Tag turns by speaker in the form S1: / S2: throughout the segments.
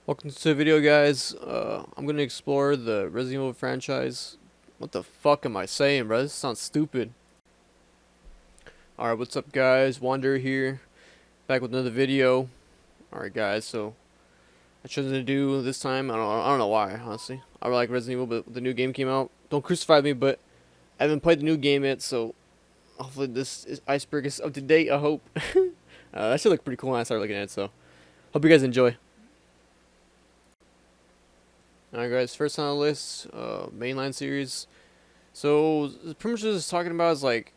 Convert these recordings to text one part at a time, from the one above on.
S1: Welcome to the video, guys. I'm gonna explore the Resident Evil franchise. What the fuck am I saying, bro? This sounds stupid. Alright, what's up, guys? Wander here, back with another video. Alright, guys, so I chose to do this time. I don't know why, honestly. I really like Resident Evil, but the new game came out. Don't crucify me, but I haven't played the new game yet, so hopefully Iceberg is up to date, I hope. That should look pretty cool when I start looking at it, so hope you guys enjoy. Alright, guys, first on the list, mainline series. So pretty much what it's talking about is like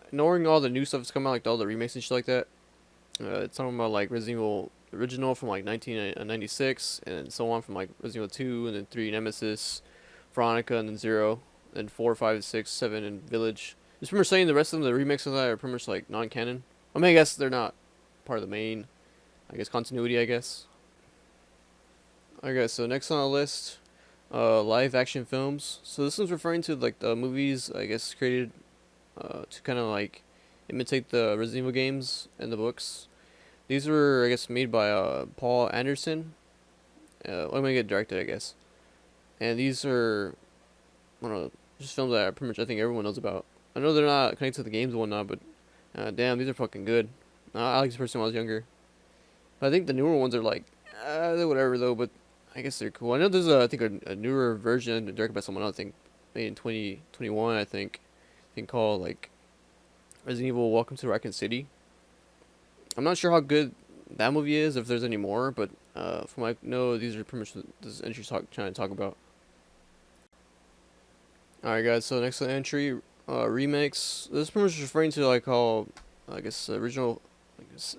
S1: ignoring all the new stuff that's coming out, like all the remakes and shit like that. It's talking about like Resident Evil original from like 1996, and so on from like Resident Evil 2, and then 3 Nemesis, Veronica, and then 0, and 4, 5, 6, 7, and Village. It's pretty much saying the rest of them, the remakes of that are pretty much like non-canon. I mean, I guess they're not part of the main, I guess, continuity, I guess. Okay, so next on the list, live action films. So this one's referring to like the movies, I guess, created to kind of like imitate the Resident Evil games and the books. These were, I guess, made by Paul Anderson. I'm gonna get directed, I guess. And these are, I don't know, just films that pretty much I think everyone knows about. I know they're not connected to the games and whatnot, but damn, these are fucking good. I liked this person when I was younger. But I think the newer ones are like, they're whatever though. But I guess they're cool. I know there's I think a newer version directed by someone else. I think made in 2021. I think called like Resident Evil: Welcome to Raccoon City. I'm not sure how good that movie is, if there's any more, but from what I know, these are pretty much this entry trying to talk about. All right, guys. So next entry, remakes. This is pretty much referring to like how I guess original, I guess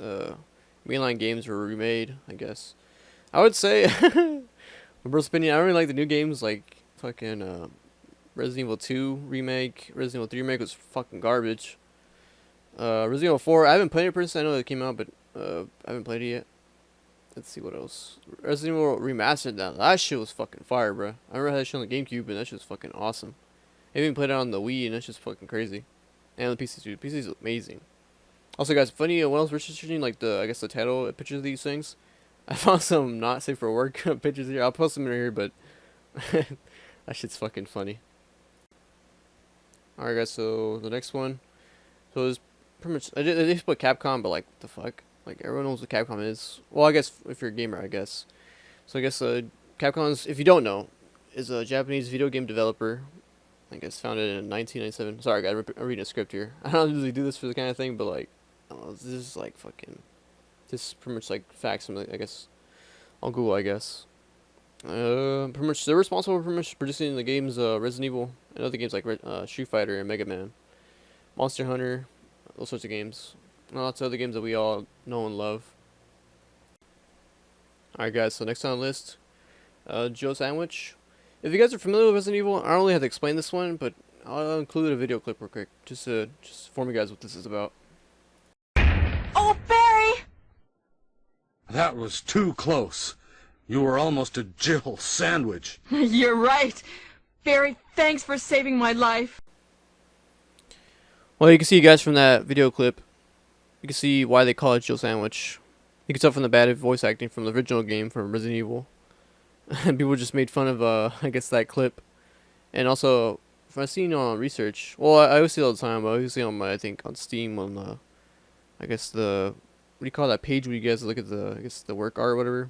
S1: mainline games were remade. I guess I would say, my personal opinion, I don't really like the new games like fucking Resident Evil 2 remake, Resident Evil 3 remake was fucking garbage. Resident Evil 4, I haven't played it personally. I know it came out, but I haven't played it yet. Let's see what else. Resident Evil Remastered, that shit was fucking fire, bro. I remember that shit on the GameCube, and that shit was fucking awesome. I even played it on the Wii, and that's just fucking crazy. And the PC too. PC is amazing. Also, guys, funny, when I was researching like the, I guess the title pictures of these things, I found some not safe for work pictures here. I'll post them in here, but that shit's fucking funny. Alright, guys, so the next one. So it's pretty much, they just put Capcom, but like, what the fuck? Like, everyone knows what Capcom is. Well, I guess if you're a gamer, I guess. So I guess Capcom's, if you don't know, is a Japanese video game developer. I guess founded in 1997. Sorry, guys, I'm reading a script here. I don't usually do this for the kind of thing, but like, I don't know, this is like fucking, this is pretty much like facts from, I guess, on Google, I guess. Pretty much, they're responsible for pretty much producing the games Resident Evil and other games like Street Fighter and Mega Man, Monster Hunter, those sorts of games. Lots of other games that we all know and love. Alright, guys, so next on the list, Joe Sandwich. If you guys are familiar with Resident Evil, I don't really have to explain this one, but I'll include a video clip real quick, just to inform you guys what this is about.
S2: Oh, Barry!
S3: That was too close. You were almost a Jill sandwich.
S2: You're right. Barry, thanks for saving my life.
S1: Well, you can see, guys, from that video clip, you can see why they call it Joe Sandwich. You can tell from the bad voice acting from the original game from Resident Evil. And people just made fun of, I guess, that clip. And also, from I've seen on research, well, I always see it all the time, but I always see it on my, I think, on Steam, on the, I guess the, what do you call that page where you guys look at the, I guess, the work art or whatever,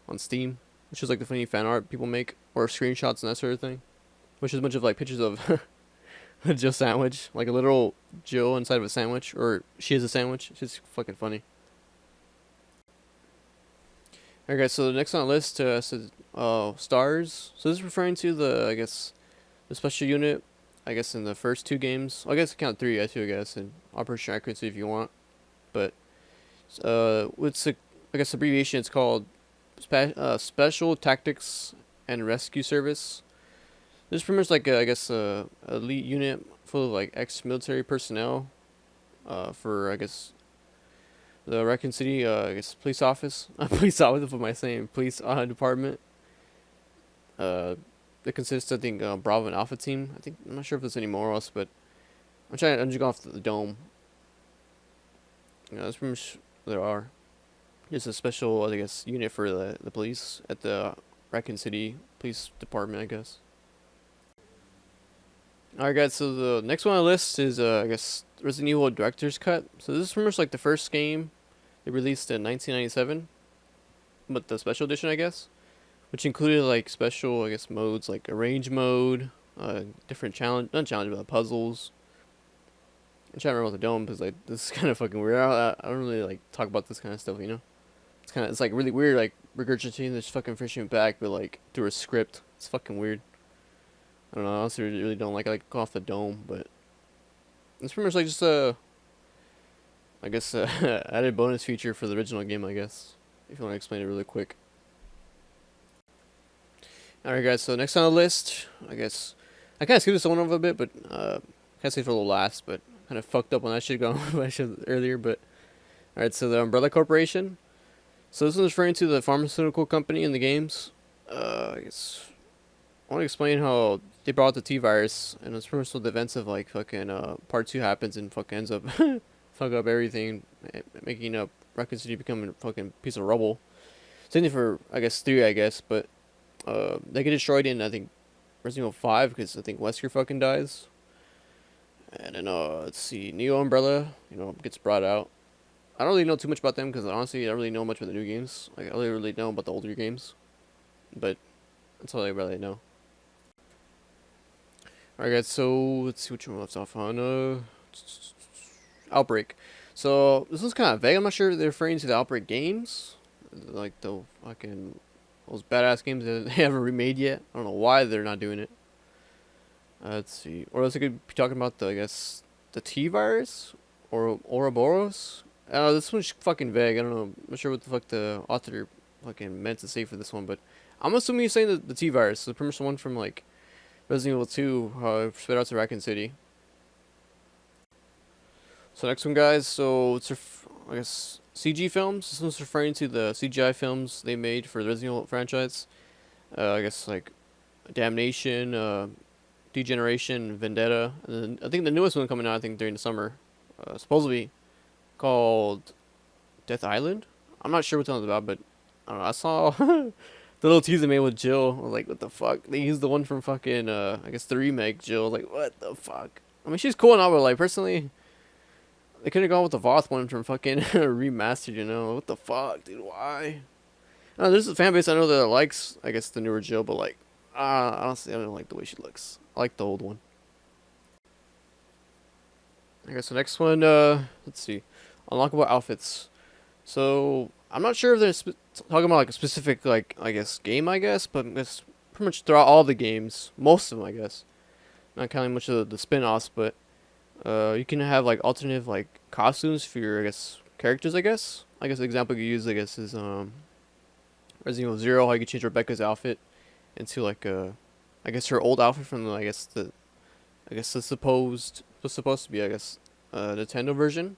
S1: on Steam, which is like the funny fan art people make, or screenshots and that sort of thing, which is a bunch of, like, pictures of a Jill sandwich, like a literal Jill inside of a sandwich, or she is a sandwich. It's just fucking funny. Alright, guys, so the next on the list says stars. So this is referring to the, I guess, the special unit, I guess, in the first two games. Well, I guess count three, I guess, and Operation Accuracy if you want. But what's the, I guess, abbreviation? It's called Special Tactics and Rescue Service. This is pretty much like I guess a elite unit full of like ex-military personnel, for I guess the Raccoon City, I guess, police office. Police office, what am I saying? Police department. It consists, I think, Bravo and Alpha team. I think, I'm not sure if there's any more else, but I'm just going off the dome. Yeah, that's pretty much what there are. just a special, I guess, unit for the police at the Raccoon City Police Department, I guess. Alright, guys, so the next one on the list is, I guess, Resident Evil Director's Cut. So this is pretty much like the first game they released in 1997, but the special edition, I guess, which included like special, I guess, modes like arrange mode, different challenge, not challenge, but puzzles. I'm trying to remember what the dome because like this is kind of fucking weird. I don't really like talk about this kind of stuff, you know. It's like really weird, like regurgitating this fucking fishing back, but like through a script. It's fucking weird. I don't know. I honestly really don't like. I like go off the dome, but it's pretty much like just a, I guess, added bonus feature for the original game, I guess. If you want to explain it really quick. Alright, guys. So next on the list, I guess I kind of skipped this one over a bit, but kind of save for a little last, but kind of fucked up on that shit going when I should earlier. But alright, so the Umbrella Corporation. So this is referring to the pharmaceutical company in the games. I guess I want to explain how they brought the T virus, and it's pretty much the events of like fucking part 2 happens and fucking ends up fuck up everything, making up Raccoon City becoming a fucking piece of rubble. Same thing for I guess 3, I guess, but they get destroyed in I think Resident Evil 5 because I think Wesker fucking dies, and then let's see, Neo Umbrella, gets brought out. I don't really know too much about them because honestly I don't really know much about the new games. Like I only really know about the older games, but that's all I really know. Alright, guys, so let's see which one left off on. Outbreak. So this is kind of vague. I'm not sure if they're referring to the Outbreak games, like the fucking those badass games that they haven't remade yet. I don't know why they're not doing it. Let's see, or else they could be talking about the I guess the T virus or Ouroboros. This one's fucking vague. I don't know. I'm not sure what the fuck the author fucking meant to say for this one, but I'm assuming he's saying the T virus. So pretty much the one from like Resident Evil 2, spread out to Raccoon City. So next one, guys. So it's I guess CG films. This one's referring to the CGI films they made for the Resident Evil franchise. I guess like Damnation, Degeneration, Vendetta, and then I think the newest one coming out I think during the summer, supposedly called Death Island. I'm not sure what that one's about, but I don't know. I saw the little teaser they made with Jill. I was like, what the fuck? They used the one from fucking I guess the remake Jill. I was like, what the fuck? I mean, she's cool and all, but like personally, they could have gone with the Voth one from fucking remastered. What the fuck, dude? Why? There's a fan base I know that likes I guess the newer Jill, but like, honestly, I don't like the way she looks. I like the old one. I guess the next one. Let's see, unlockable outfits. So I'm not sure if they're talking about like a specific like I guess game, I guess, but it's pretty much throughout all the games, most of them, I guess. Not counting much of the spin-offs, but you can have like alternative like costumes for your I guess characters. I guess the example you use I guess is Resident Evil 0, how you can change Rebecca's outfit into like I guess her old outfit from the the supposed was supposed to be I guess Nintendo version.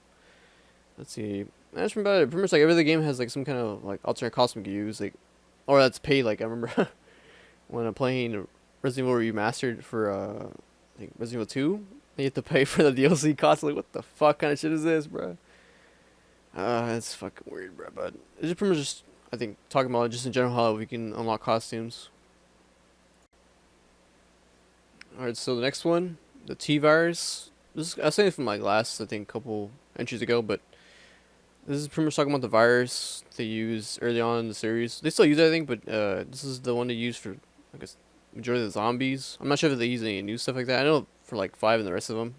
S1: Let's see. That's about it. Pretty much like every other game has like some kind of like alternate costume you can use, like, or that's paid. Like I remember when I'm playing Resident Evil Remastered for I think Resident Evil 2, you have to pay for the DLC cost. Like what the fuck kind of shit is this, bro? It's fucking weird, bro. But it's just pretty much just I think talking about just in general how we can unlock costumes. All right, so the next one, the T virus. This I was saying from like last I think couple entries ago, but this is pretty much talking about the virus they used early on in the series. They still use it, I think, but this is the one they use for, I guess, majority of the zombies. I'm not sure if they use any new stuff like that. I know for like 5 and the rest of them,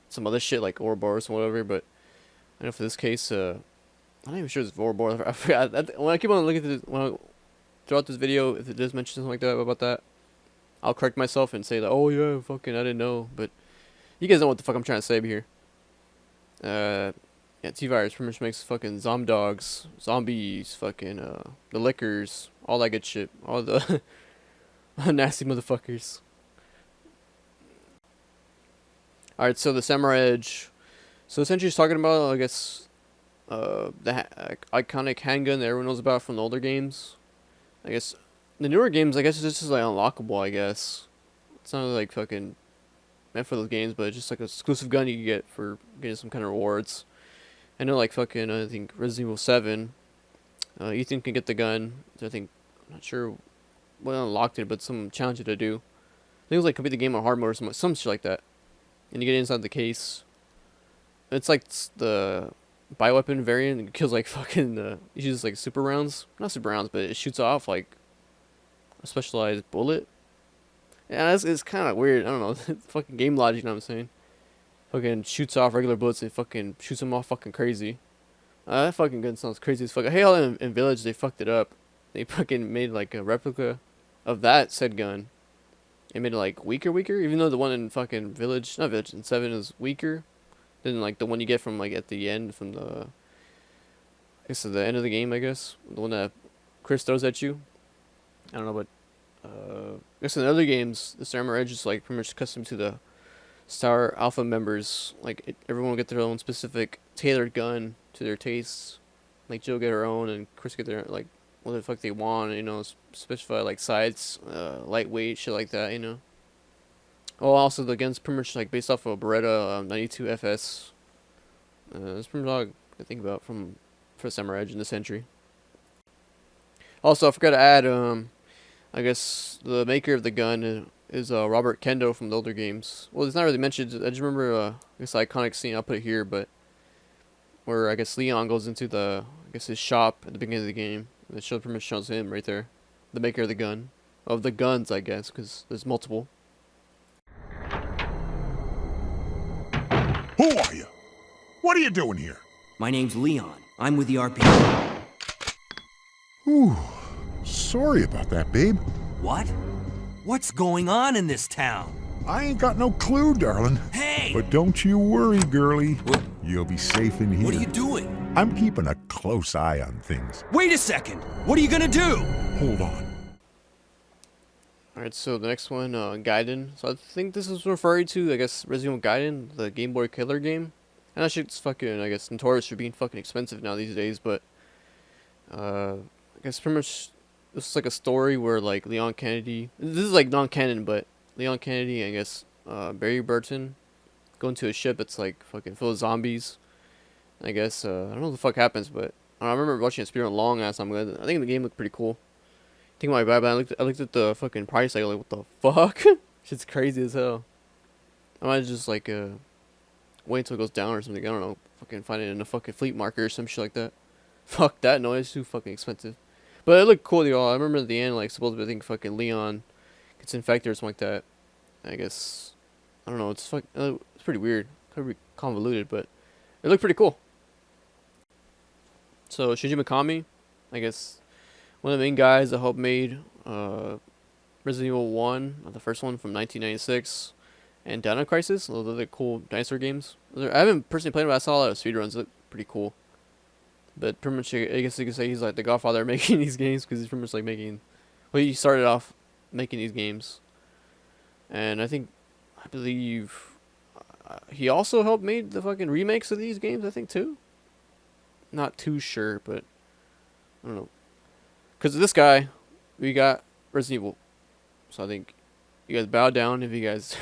S1: some other shit like Ouroboros and whatever. But I know for this case, I'm not even sure it's Ouroboros. I forgot. When I keep on looking at when I throughout this video, if it does mention something like that about that, I'll correct myself and say that, oh yeah, fucking, I didn't know. But you guys know what the fuck I'm trying to say here. Yeah, T-Virus pretty much makes fucking dogs, zombies, fucking, the liquors, all that good shit. All the nasty motherfuckers. Alright, so the Samurai Edge. So essentially he's talking about, I guess, iconic handgun that everyone knows about from the older games. I guess, the newer games, I guess it's just like unlockable, I guess. It's not like fucking meant for those games, but it's just like an exclusive gun you can get for getting some kind of rewards. I know, like, fucking, I think Resident Evil 7, Ethan can get the gun. I think, I'm not sure what unlocked it, but some challenge you to do. I think it was like complete the game on hard mode or some shit like that. And you get inside the case. It's like the bioweapon variant. It kills like fucking. It uses like super rounds, not super rounds, but it shoots off like a specialized bullet. Yeah, it's kind of weird. I don't know. Fucking game logic, you know what I'm saying? Fucking shoots off regular bullets and fucking shoots them off fucking crazy. That fucking gun sounds crazy as fuck. I hate how in Village they fucked it up. They fucking made like a replica of that said gun. It made it like weaker, even though the one in fucking Village, not Village, in 7 is weaker than like the one you get from like at the end from the, I guess at the end of the game, I guess. The one that Chris throws at you. I don't know, but I guess in other games, the Star Edge is like pretty much custom to the Star Alpha members. Like everyone will get their own specific tailored gun to their tastes. Like Jill get her own, and Chris get their like what the fuck they want. You know, specify like sights, lightweight, shit like that. You know. Oh, also the gun's pretty much like based off of a Beretta 92 FS. That's pretty much all I think about for Samurai Edge in this entry. Also, I forgot to add I guess the maker of the gun is Robert Kendo from the older games. Well, it's not really mentioned. I just remember this iconic scene. I'll put it here, but where I guess Leon goes into his shop at the beginning of the game. And the show pretty much shows him right there, the maker of the gun, of the guns, I guess, because there's multiple.
S4: Who are you? What are you doing here?
S5: My name's Leon. I'm with the RP.
S4: Whew. Sorry about that, babe.
S5: What? What's going on in this town?
S4: I ain't got no clue, darling.
S5: Hey!
S4: But don't you worry, girlie.
S5: What?
S4: You'll be safe in here.
S5: What are you doing?
S4: I'm keeping a close eye on things.
S5: Wait a second! What are you gonna do?
S4: Hold on.
S1: Alright, so the next one, Gaiden. So I think this is referring to, I guess, Resident Evil Gaiden, the Game Boy Killer game. And that shit's fucking, I guess, notorious for being fucking expensive now these days, but, I guess pretty much, this is like a story where, like, Leon Kennedy, this is like non-canon, but Leon Kennedy, I guess, Barry Burton, go into a ship that's like fucking full of zombies. I guess, I don't know what the fuck happens, but I remember watching a speedrun long ass time ago. I think the game looked pretty cool. I think my bad, but I looked at the fucking price, like what the fuck? Shit's crazy as hell. I might just like wait until it goes down or something. I don't know. Fucking find it in a fucking fleet market or some shit like that. Fuck that noise, it's too fucking expensive. But it looked cool, y'all. I remember at the end, like supposedly I think fucking Leon gets infected or something like that. I guess I don't know. It's it's pretty weird, kind of convoluted, but it looked pretty cool. So Shinji Mikami, I guess one of the main guys that helped made Resident Evil 1, the first one from 1996, and Dino Crisis. Those are the cool dinosaur games. I haven't personally played them, but I saw a lot of speedruns. They look pretty cool. But pretty much, I guess you could say he's like the godfather of making these games, because he's pretty much like making. Well, he started off making these games, and I believe he also helped made the fucking remakes of these games. I think too. Not too sure, but I don't know. Because of this guy, we got Resident Evil. So I think you guys bow down if you guys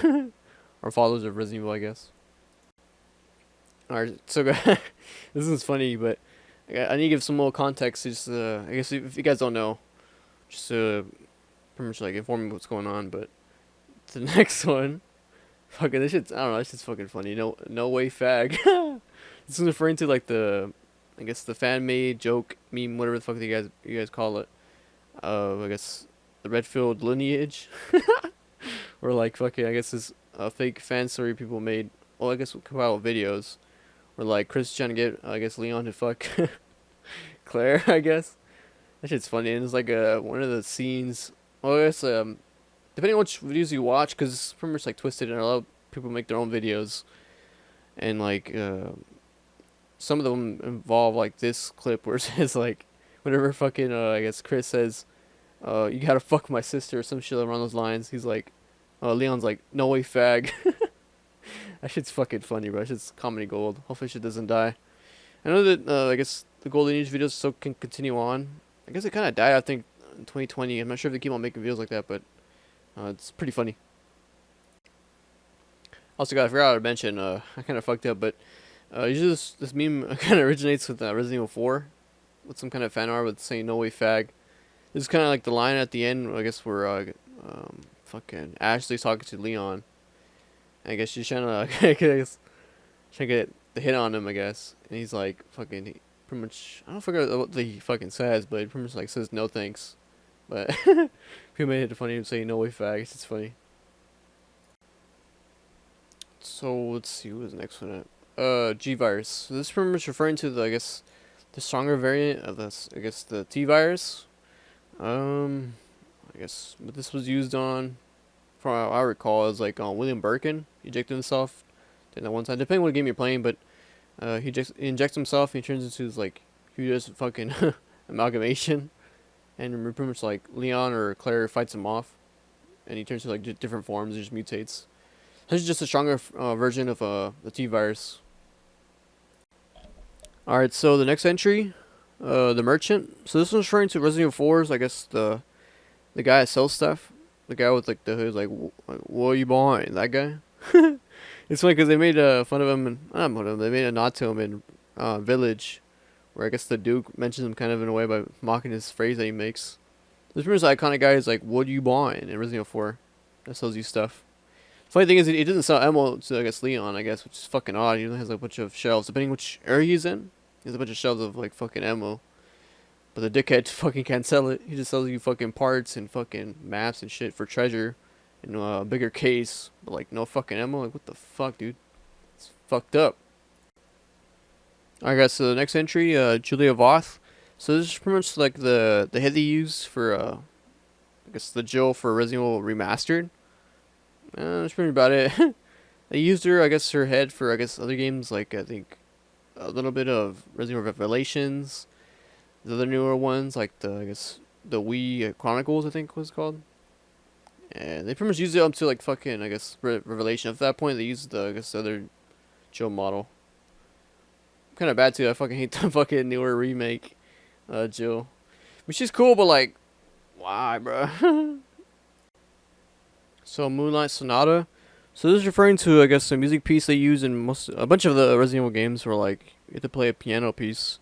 S1: are followers of Resident Evil, I guess. Alright, so this is funny, but I need to give some more context. Just, I guess if you guys don't know, just pretty much like inform me what's going on. But the next one, fucking this shit's, I don't know, this shit's fucking funny. No way, fag. This is referring to like I guess the fan made joke meme, whatever the fuck you guys call it. I guess the Redfield lineage, or like fucking I guess this fake fan story people made. Well, I guess compile videos, where like Chris trying to get I guess Leon to fuck Claire. I guess that shit's funny, and it's like one of the scenes. Well, I guess depending on which videos you watch, because it's pretty much like twisted, and a lot of people make their own videos, and like some of them involve like this clip where it says like whenever fucking I guess Chris says you gotta fuck my sister or some shit around those lines, he's like Leon's like, no way, fag. That shit's fucking funny, bro. That shit's comedy gold. Hopefully shit doesn't die. I know that I guess the Golden Age videos still can continue on. I guess it kind of died, I think, in 2020. I'm not sure if they keep on making videos like that, but it's pretty funny. Also, I forgot to mention, I kind of fucked up, but usually this meme kind of originates with Resident Evil 4. with some kind of fan art with saying "No way, fag." This is kind of like the line at the end, I guess, where fucking Ashley's talking to Leon. I guess she's trying to, I guess, trying to get the hit on him, I guess. And he's like, fucking, he pretty much, I don't forget what he fucking says, but he pretty much like says no thanks. But people made it funny him saying "No way, fag." It's funny. So let's see, what was the next one? G virus. So this is pretty much referring to the, I guess, the stronger variant of this, I guess, the T virus. I guess what this was used on, from what I recall, is like on William Birkin. He injected himself in that one time, depending on what game you're playing, but he injects himself and he turns into this like huge fucking amalgamation, and pretty much like Leon or Claire fights him off, and he turns to like different forms. He just mutates. This is just a stronger version of the T virus. Alright, so the next entry, the merchant. So this one's referring to Resident Evil 4's, I guess, the guy that sells stuff. The guy with like the hood, like, what are you buying? That guy? It's funny because they made fun of him, and not fun of him, they made a nod to him in Village, where I guess the Duke mentions him kind of in a way by mocking his phrase that he makes. This pretty much the iconic guy is like, what are you buying in Resident Evil 4? That sells you stuff. Funny thing is, he doesn't sell ammo to, I guess, Leon, I guess, which is fucking odd. He only has like a bunch of shelves, depending which area he's in. He has a bunch of shelves of like fucking ammo. But the dickhead fucking can't sell it. He just sells you fucking parts and fucking maps and shit for treasure in a bigger case. But like no fucking ammo. Like what the fuck, dude? It's fucked up. Alright guys, so the next entry, Julia Voth. So this is pretty much like the head they use for I guess the Jill for Resident Evil Remastered. That's pretty about it. They used her, I guess, her head for, I guess, other games, like, I think, a little bit of Resident Evil Revelations. The other newer ones, like, I guess, the Wii Chronicles, I think was called. And they pretty much used it up to, like, fucking, I guess, Revelation. At that point, they used the, I guess, the other Jill model. Kind of bad, too. I fucking hate the fucking newer remake, Jill. But she's cool, but, like, why, bruh? So Moonlight Sonata. So this is referring to, I guess, a music piece they use in a bunch of the Resident Evil games, where like you have to play a piano piece,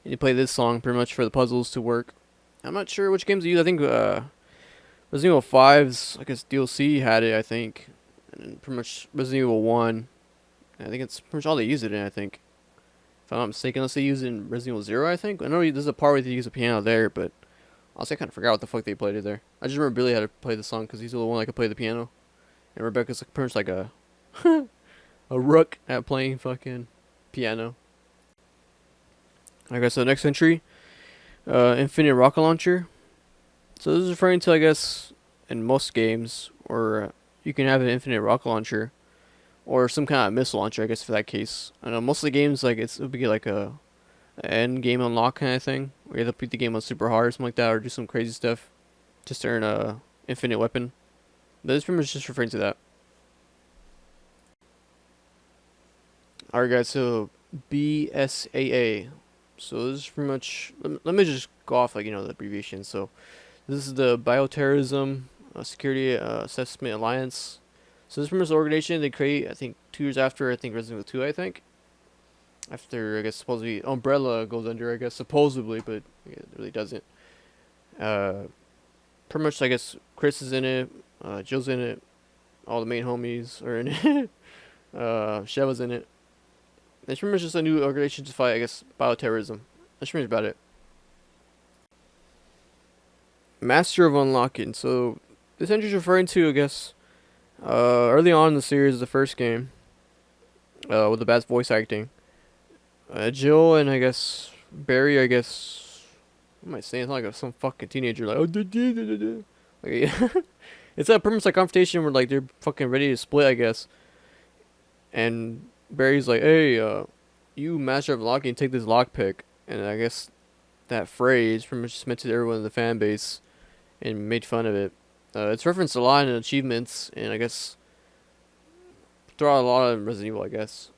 S1: and you play this song pretty much for the puzzles to work. I'm not sure which games they use. I think Resident Evil 5's, I guess, DLC had it. I think, and pretty much Resident Evil 1. I think it's pretty much all they use it in. I think, if I'm not mistaken, unless they use it in Resident Evil 0. I think I know there's a part where they use a piano there, but honestly, I kind of forgot what the fuck they played it there. I just remember Billy had to play the song because he's the only one that could play the piano. And Rebecca's like, pretty much like a a rook at playing fucking piano. Okay, so the next entry, Infinite Rocket Launcher. So this is referring to, I guess, in most games, or you can have an Infinite Rocket Launcher, or some kind of missile launcher, I guess, for that case. I know most of the games, like, it'll be like a end game unlock kind of thing, where you have to beat the game on super hard or something like that, or do some crazy stuff just to earn a infinite weapon. But this pretty much just referring to that. Alright guys, so BSAA. So this is pretty much, let me just go off, like, you know, the abbreviation. So this is the Bioterrorism Security Assessment Alliance. So this is pretty much the organization they create, I think, 2 years after, I think, Resident Evil 2, I think. After, I guess, supposedly Umbrella goes under, I guess, supposedly, but it really doesn't. Pretty much, I guess, Chris is in it, Jill's in it, all the main homies are in it, Sheva's in it. It's pretty much just a new organization to fight, I guess, bioterrorism. That's pretty much about it. Master of Unlocking. So, this entry is referring to, I guess, early on in the series, the first game, with the best voice acting. Jill and, I guess, Barry, I guess, what am I saying? It's not like some fucking teenager, like, oh, like, it's a pretty much like confrontation where, like, they're fucking ready to split, I guess. And Barry's like, hey, you Master of Unlocking, take this lockpick. And I guess that phrase pretty much just meant to everyone in the fan base and made fun of it. It's referenced a lot in achievements, and I guess throughout a lot of Resident Evil, I guess.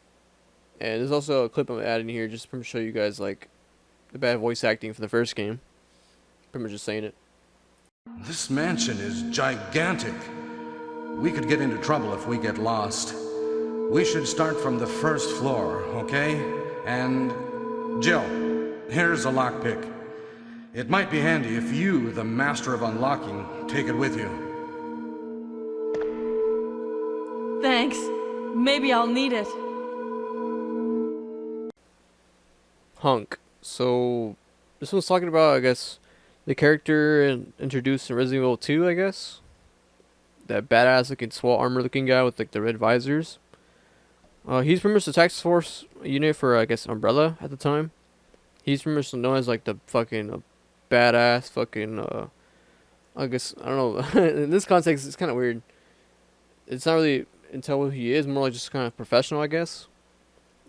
S1: And there's also a clip I'm adding here just to show you guys, like, the bad voice acting for the first game. Pretty much just saying it.
S3: This mansion is gigantic. We could get into trouble if we get lost. We should start from the first floor, okay? And Jill, here's a lockpick. It might be handy if you, the master of unlocking, take it with you.
S2: Thanks. Maybe I'll need it.
S1: Hunk. So this one's talking about, I guess, the character introduced in Resident Evil 2, I guess. That badass looking SWAT armor looking guy with like the red visors. He's pretty much the task force unit for, I guess, Umbrella at the time. He's pretty much known as like the fucking badass fucking I guess, I don't know. In this context, it's kind of weird. It's not really until who he is, more like just kind of professional, I guess,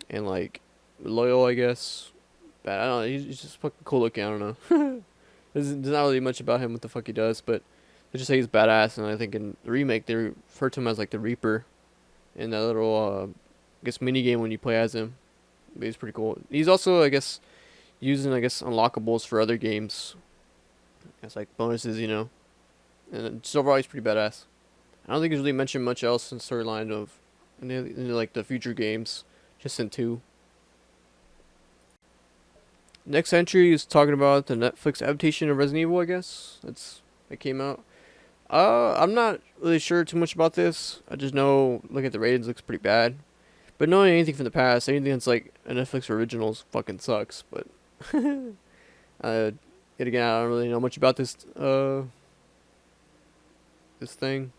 S1: and like loyal, I guess. But I don't know. He's just fucking cool looking. I don't know. There's not really much about him, what the fuck he does, but they just say he's badass, and I think in the remake they refer to him as like the Reaper in that little I guess mini game when you play as him. But he's pretty cool. He's also, I guess, using, I guess, unlockables for other games. It's like bonuses, you know. And just overall, he's pretty badass. I don't think he's really mentioned much else in storyline of in like the future games, just in 2. Next entry is talking about the Netflix adaptation of Resident Evil, I guess. That came out. I'm not really sure too much about this. I just know looking at the ratings, looks pretty bad. But knowing anything from the past, anything that's like a Netflix originals fucking sucks. But yet again, I don't really know much about this this thing,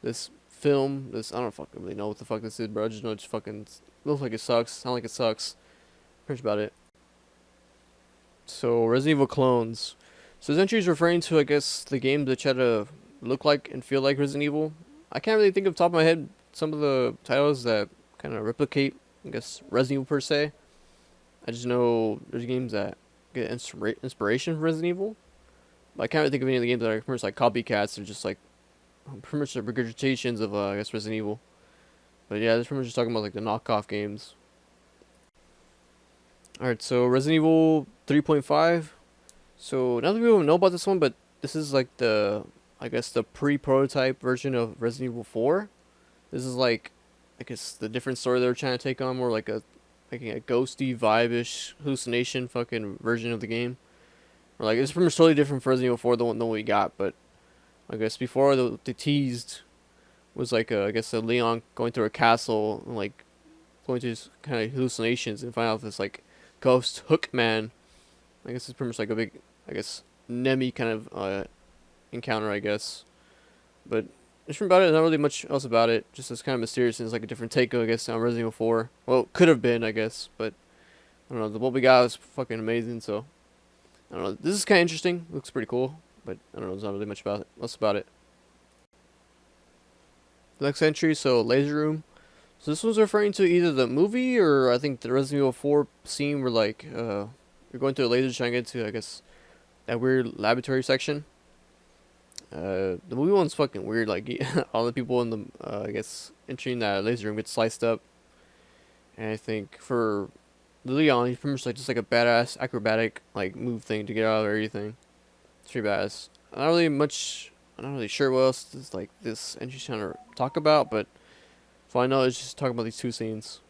S1: this film. This, I don't fucking really know what the fuck this is, bro. I just know it just fucking looks like it sucks. Sound like it sucks. Pretty much about it. So Resident Evil clones. So this entry is referring to, I guess, the games that try to look like and feel like Resident Evil. I can't really think of the top of my head some of the titles that kind of replicate, I guess, Resident Evil per se. I just know there's games that get inspiration from Resident Evil. But I can't really think of any of the games that are pretty much like copycats. They're just like pretty much the regurgitations of, I guess, Resident Evil. But yeah, this pretty much just talking about like the knockoff games. Alright, so Resident Evil 3.5. So not that people know about this one, but this is like the, I guess, the pre-prototype version of Resident Evil 4. This is like, I guess, the different story they're trying to take on, more like a ghosty, vibe-ish, hallucination fucking version of the game. Or like, it's pretty much totally different from Resident Evil 4 than what we got, but I guess before the teased was like, I guess, a Leon going through a castle and like going through his kind of hallucinations and find out this like ghost hook man. I guess it's pretty much like a big, I guess, Nemi kind of encounter, I guess. But just about it, not really much else about it. Just it's kind of mysterious and it's like a different take, I guess, on Resident Evil 4. Well, it could have been, I guess, but I don't know. What we got was fucking amazing, so I don't know. This is kind of interesting. Looks pretty cool, but I don't know. There's not really much else about it. The next entry, so Laser Room. So this was referring to either the movie or I think the Resident Evil 4 scene where like you're going through a laser trying to get to, I guess, that weird laboratory section. The movie one's fucking weird. Like all the people in the I guess entering that laser room get sliced up. And I think for Leon, he's pretty much like just like a badass acrobatic like move thing to get out of everything. It's pretty badass. I'm not really sure what else is like this entry's trying to talk about, but all I know is just talking about these 2 scenes.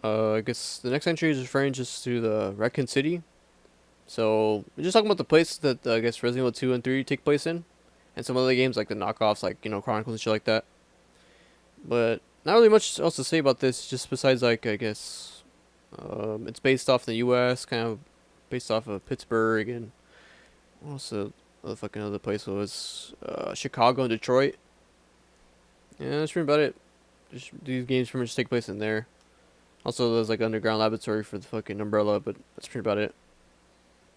S1: I guess the next entry is referring just to the Raccoon City. So we're just talking about the place that I guess Resident Evil 2 and 3 take place in, and some other games like the knockoffs, like, you know, Chronicles and shit like that. But not really much else to say about this, just besides like, I guess it's based off the U.S., kind of based off of Pittsburgh, and what's the fucking other place was Chicago and Detroit. Yeah, that's pretty about it. Just these games pretty much take place in there. Also, there's like underground laboratory for the fucking Umbrella, but that's pretty about it.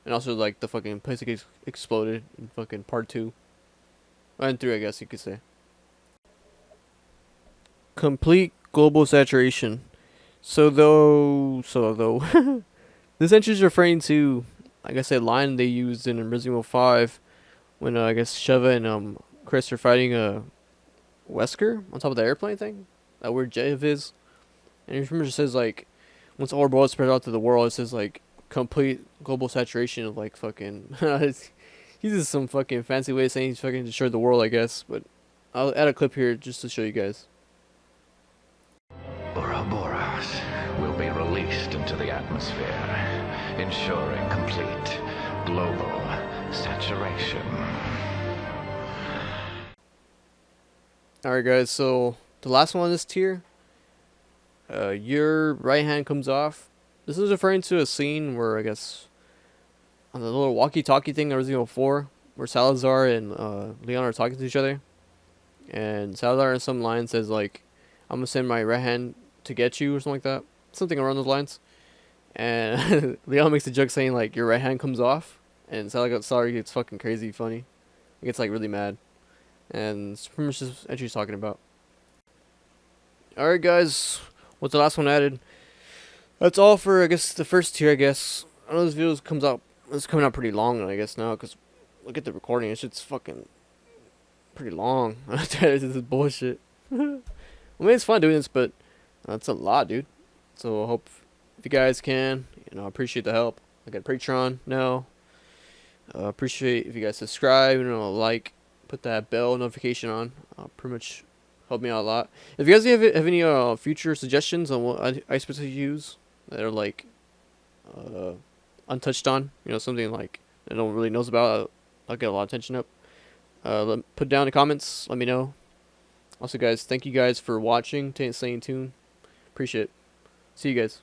S1: And also like the fucking place that gets exploded in fucking part 2. And 3, I guess you could say. Complete global saturation. So though this entry is referring to, like I said, line they used in Resident Evil 5 when I guess Sheva and Chris are fighting Wesker on top of the airplane thing, that weird jet of his. And he remember it says like, once all bullets spread out to the world, it says like complete global saturation of like fucking. He's just some fucking fancy way of saying he's fucking destroyed the world, I guess. But I'll add a clip here just to show you guys.
S6: Ouroboros will be released into the atmosphere ensuring complete global saturation.
S1: Alright guys, so the last one in this tier, your right hand comes off. This is referring to a scene where, I guess, on the little walkie-talkie thing in Resident Evil 4, where Salazar and Leon are talking to each other. And Salazar in some line says like, I'm gonna send my right hand to get you, or something like that. Something around those lines. And Leon makes a joke saying like, your right hand comes off. And Salazar gets fucking crazy funny. He gets like really mad. And it's pretty much just what she's talking about. Alright guys, what's the last one added? That's all for, I guess, the first tier, I guess. I know this video it's coming out pretty long, I guess, now, because look at the recording, it's just fucking pretty long. This is bullshit. I mean, it's fun doing this, but that's a lot, dude. So I hope if you guys can, appreciate the help. I got Patreon now. Appreciate if you guys subscribe, like, put that bell notification on. Pretty much help me out a lot. If you guys have any future suggestions on what Iceberg to use that are like untouched on, something like I don't really knows about, I'll get a lot of attention up. Put down in the comments. Let me know. Also, guys, thank you guys for watching, staying tuned. Appreciate it. See you guys.